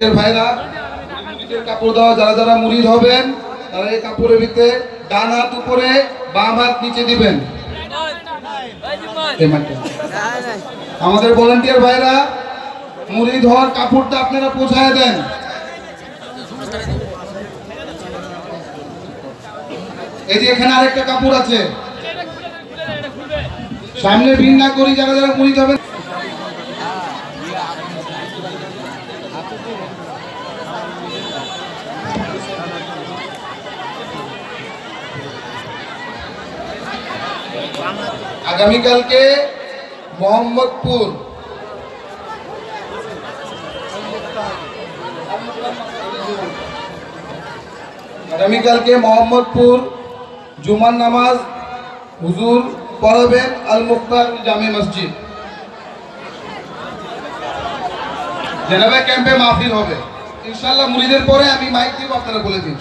ভাইরা কাপড় দেওয়া যারা যারা মুরিদ হবেন তারা এই কাপড়ের ভিতরে ডান হাত উপরে বাম হাত নিচে দিবেন। আমাদের ভলান্টিয়ার ভাইরা মুরিদ হওয়ার কাপড়টা আপনারা পৌঁছায় দেন। এই যে এখানে আরেকটা কাপড় আছে, সামনে ভিড় না করি যারা যারা মুরিদ হবেন। আগামীকালকে মোহাম্মদপুর জুমার নামাজ হুজুর পড়াবেন আল মুক্তার জামে মসজিদ জেনাবে ক্যাম্পে মাহফিল হবে ইনশাআল্লাহ। মুরিদের পরে আমি মাইক দিব, আপনারা বলে দিন।